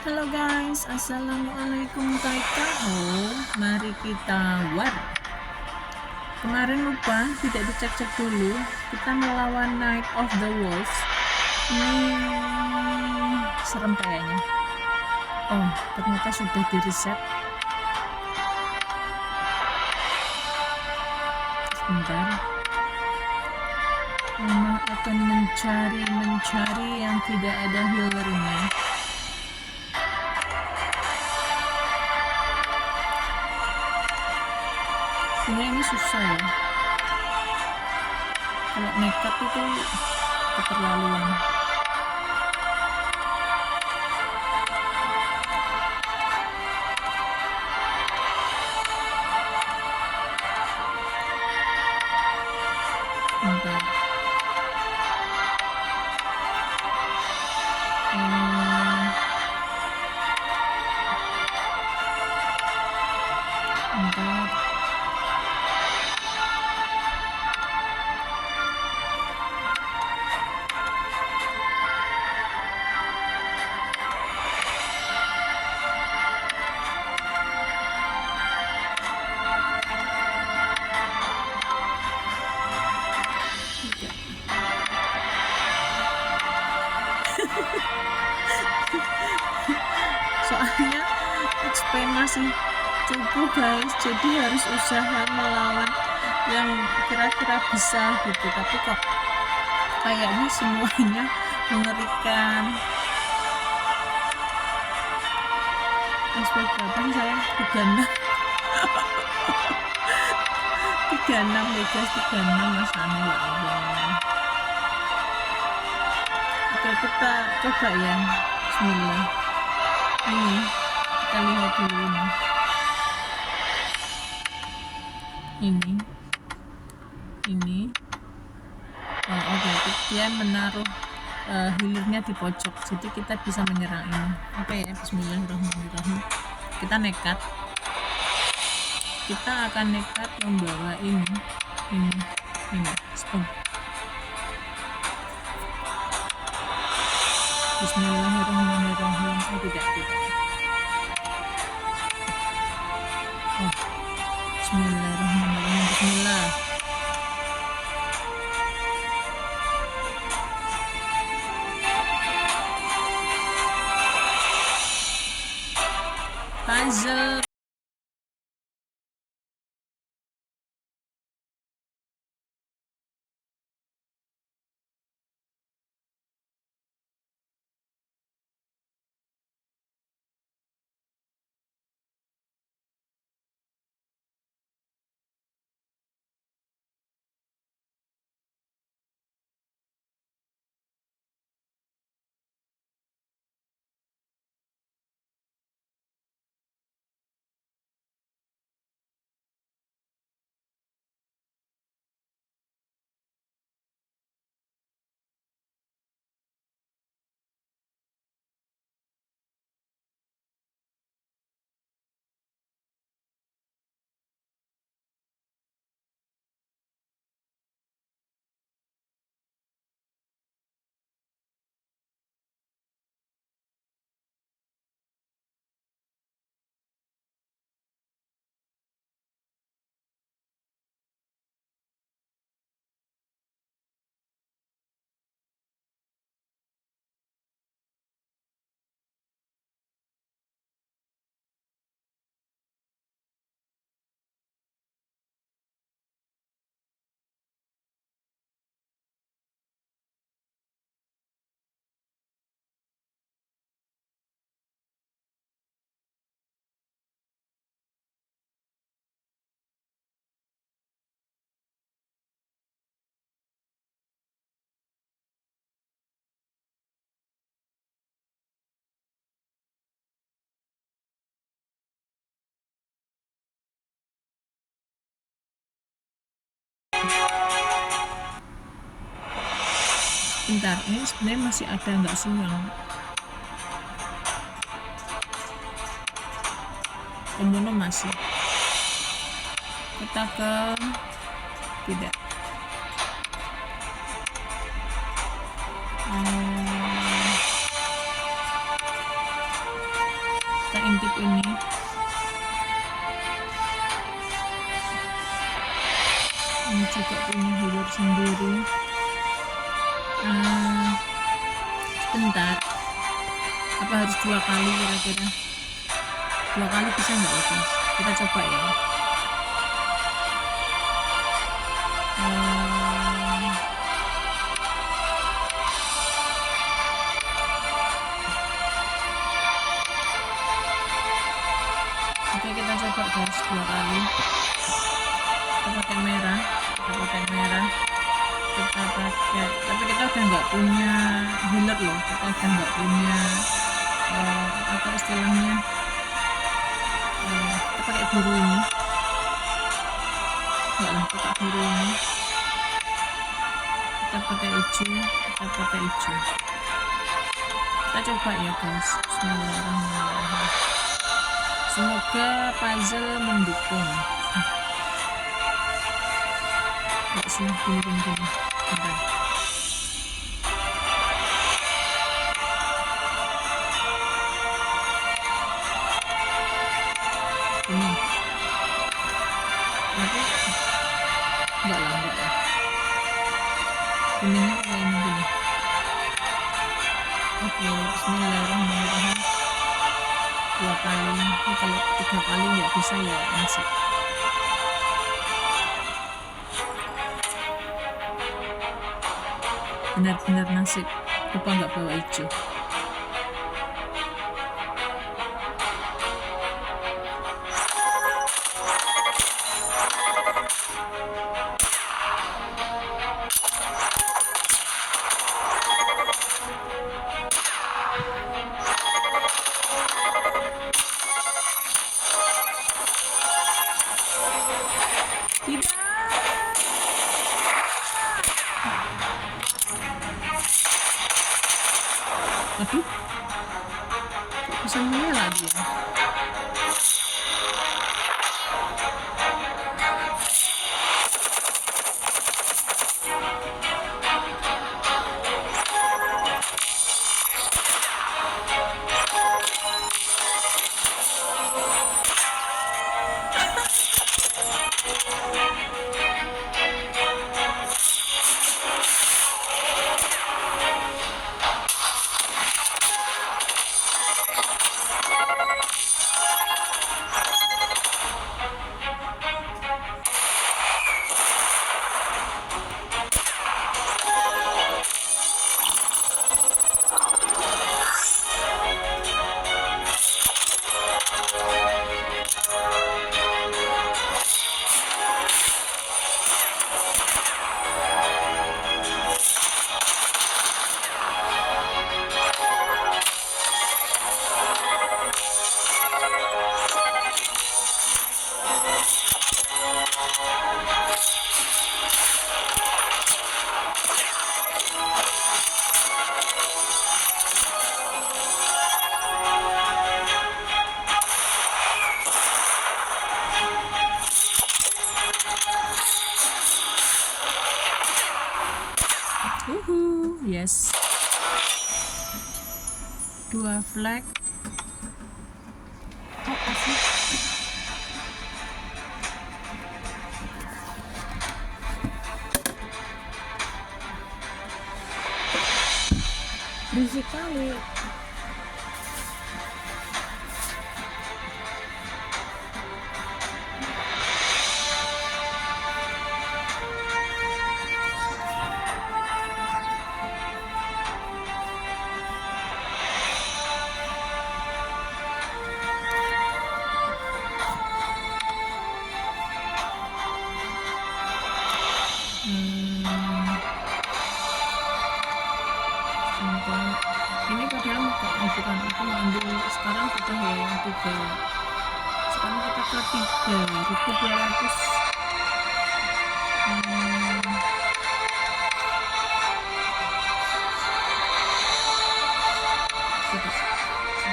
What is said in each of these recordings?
Halo guys, assalamualaikum taikaho. Mari kita war. Kemarin lupa tidak dicek-cek dulu. Kita melawan Night of the Wolves. Ini serem kayaknya. Oh, ternyata sudah di reset. Sebentar. Mama akan mencari yang tidak ada healernya. Sebenarnya ini susah ya. Kalau nekat itu keterlaluan. Bentar. Bentar. Soalnya XP masih cukup guys, jadi harus usaha melawan yang kira-kira bisa gitu, tapi kok kayaknya semuanya mengerikan. XP berapa sih saya? 36 36 guys, 36 mas Anu, ya Allah. Oke, kita coba ya. Bismillah. Ini kita lihat dulu ini. Oh, oke, dia menaruh healernya di pojok, jadi kita bisa menyerang ini. Oke ya, bismillahirrahmanirrahim. Kita nekat, kita akan nekat membawa ini stop. Bismillahirrahmanirrahim. Oh, tidak. Oh, bismillahirrahmanirrahim. Bismillah. Puzzle. Bentar, ini sebenarnya masih ada nggak sinyal? Komodo masih. Kita ke tidak. kita intip ini. Ini juga punya healer sendiri. Sebentar, apa harus 2 kali kira-kira? 2 kali bisa nggak ya guys? Kita coba ya. Oke, kita coba garis 2 kali. Kita pakai merah, kita pakai, tapi kita udah nggak punya healer loh, kita udah nggak punya apa istilahnya, kita pakai biru ini, enggak lah, kita biru ini, kita pakai hijau, kita coba ya guys. Bismillahirrahmanirrahim, semoga puzzle mendukung. Nggak sih, gini. Bentar. Ini tapi enggak lah. Kuningnya kayak ini gini. Oke, bismillahirrahmanirrahim. 2 kali. Ini kalau 3 kali nggak bisa ya nasib. Benar-benar nasib. Lupa nggak bawa hijau. Tidak. Aduh, kok bisa menyala dia? Yes. 2 flag. Apa sih? Berisik kali. Ini padahal bukan aku ambil sekarang sudah ya yang 3. Sekarang kita ke 3.200.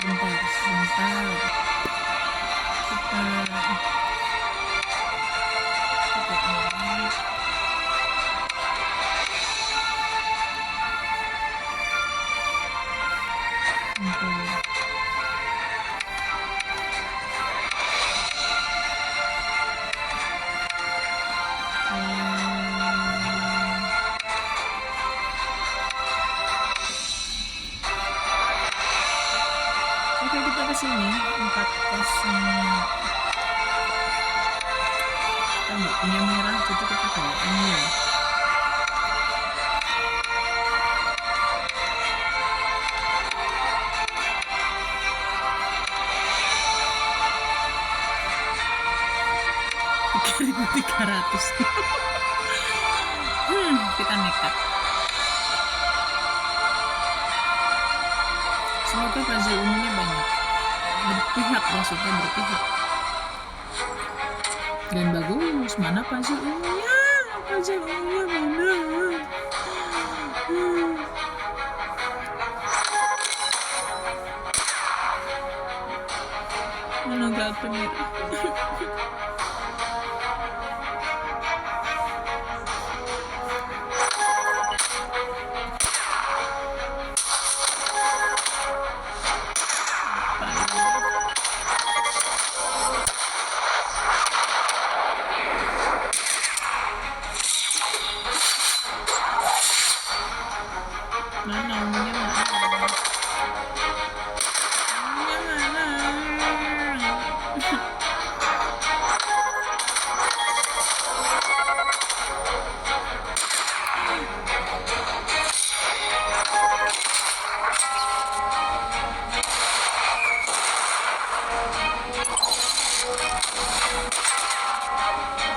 Sebentar. Oke, kita kesini 40. Kita nggak punya merah, jadi kita bawa ini. Rp3.300. Kita nekat. Semoga puzzle ungunya banyak. Berpihak, maksudnya berpihak. Dan bagus. Mana puzzle ungunya? Puzzle ungunya mana? Mana gak ada merah? Mana ungunya mana? Ungunya mana?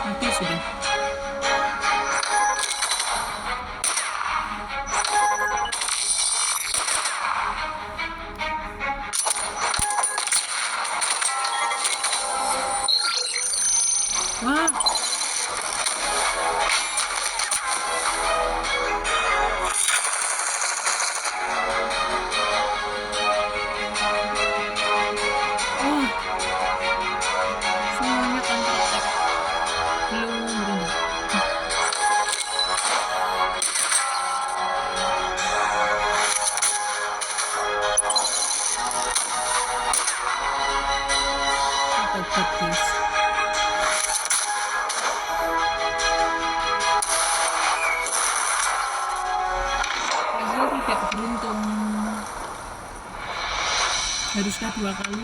Mati sudah. Wah. Wah. Semuanya counter attack. Belum berubah. Apa guys? Puzzle tidak beruntung. Haruskah 2 kali?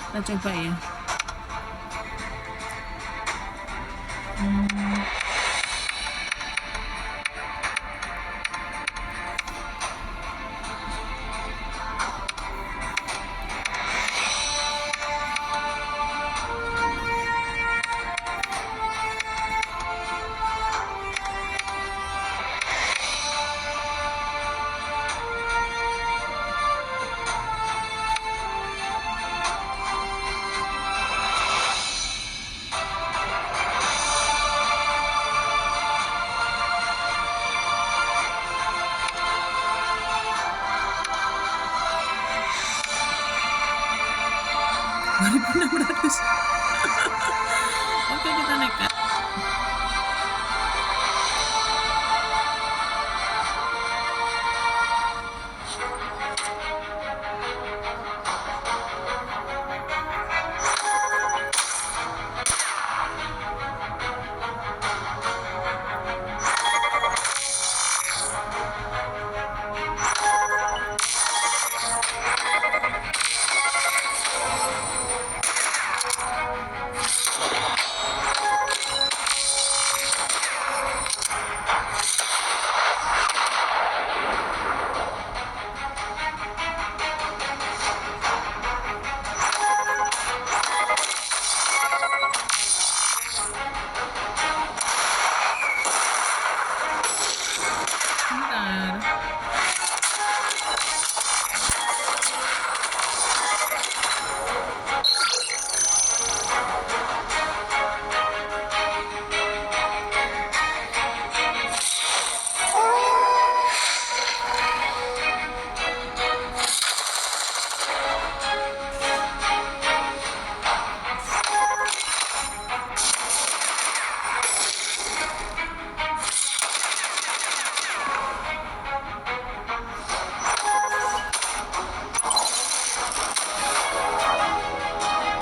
Kita coba ya. Rp2.600. Oke, kita nekat. Bentar.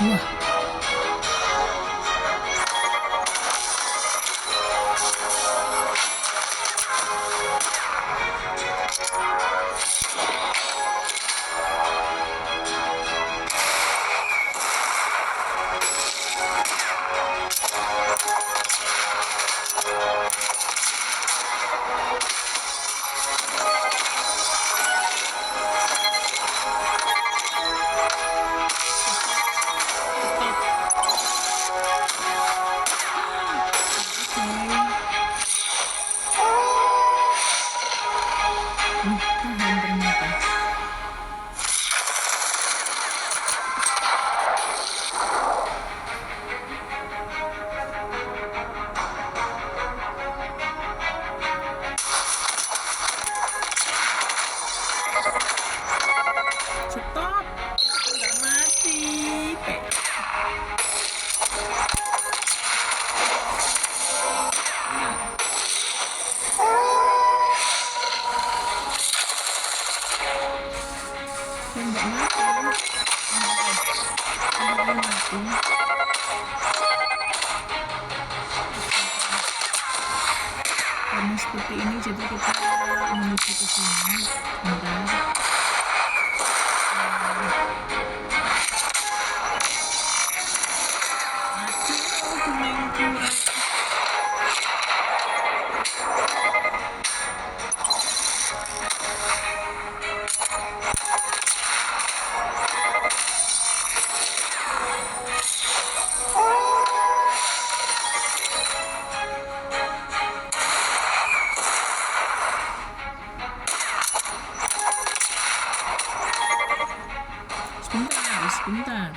Wah. Tembak mati. Tembaknya mati. Karena seperti ini jadi kita menuju ke sini. Bentar. Aduh, kuningku. Sebentar.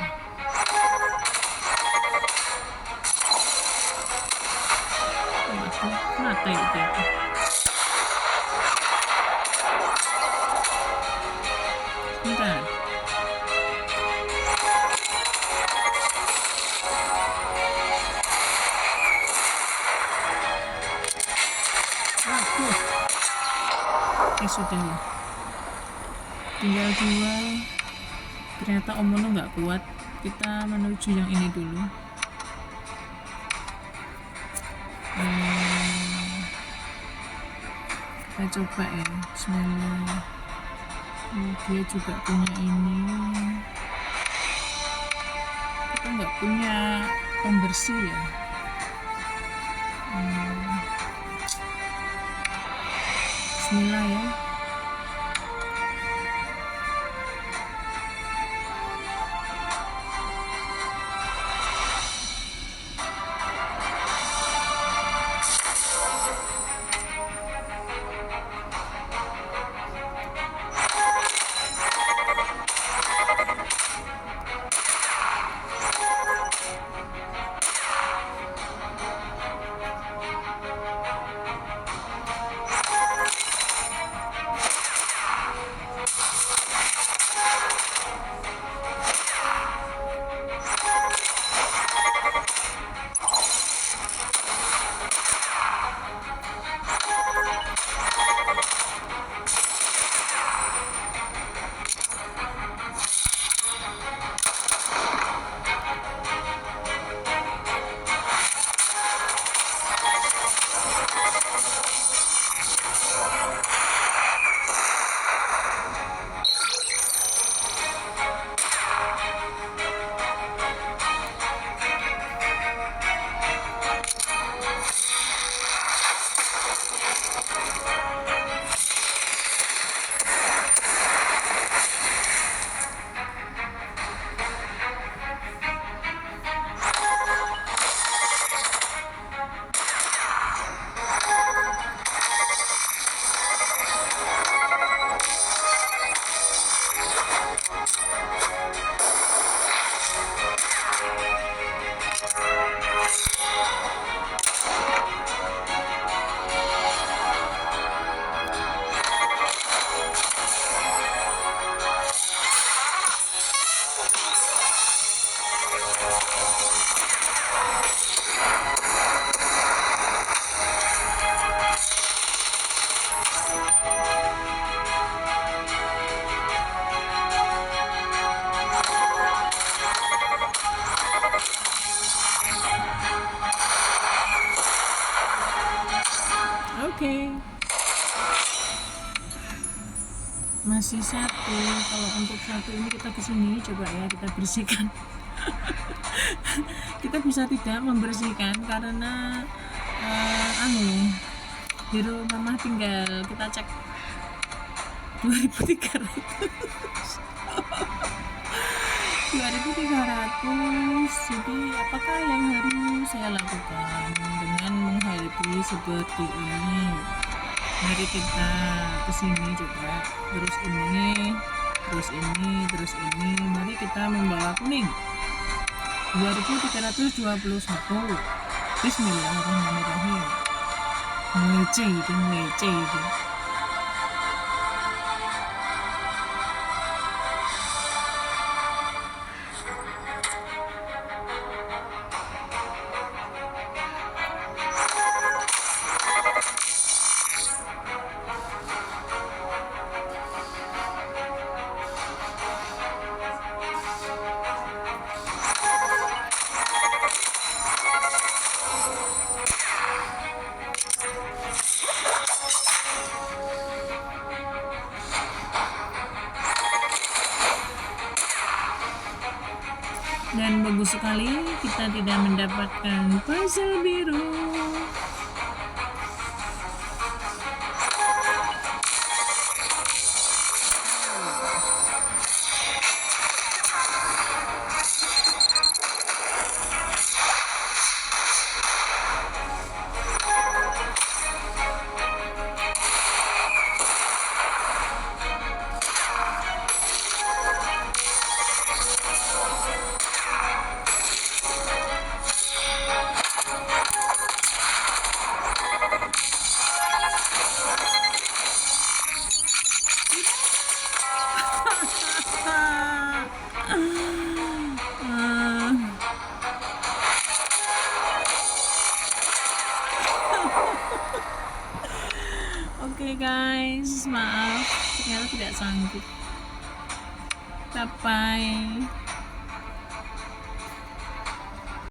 Waduh, mati itu. Sebentar. Waduh. Sudah lah. Tinggal 2. Ternyata Omono nggak kuat. Kita menuju yang ini dulu. Kita coba ya. Bismillah. Dia juga punya ini. Kita nggak punya pembersih ya. Bismillah ya. Oke. Masih 1. Kalau untuk 1 ini kita kesini coba ya kita bersihkan. Kita bisa tidak membersihkan karena hero mama tinggal kita cek 2.300. 2.300. Jadi apakah yang harus saya lakukan dengan menghadapi seperti ini? Mari kita kesini coba. Terus ini. Mari kita membawa kuning. 2.321. Bismillahirrahmanirrahim. Ngece itu. Dan bagus sekali kita tidak mendapatkan puzzle biru. Oke guys, maaf ternyata tidak sanggup. Bye bye.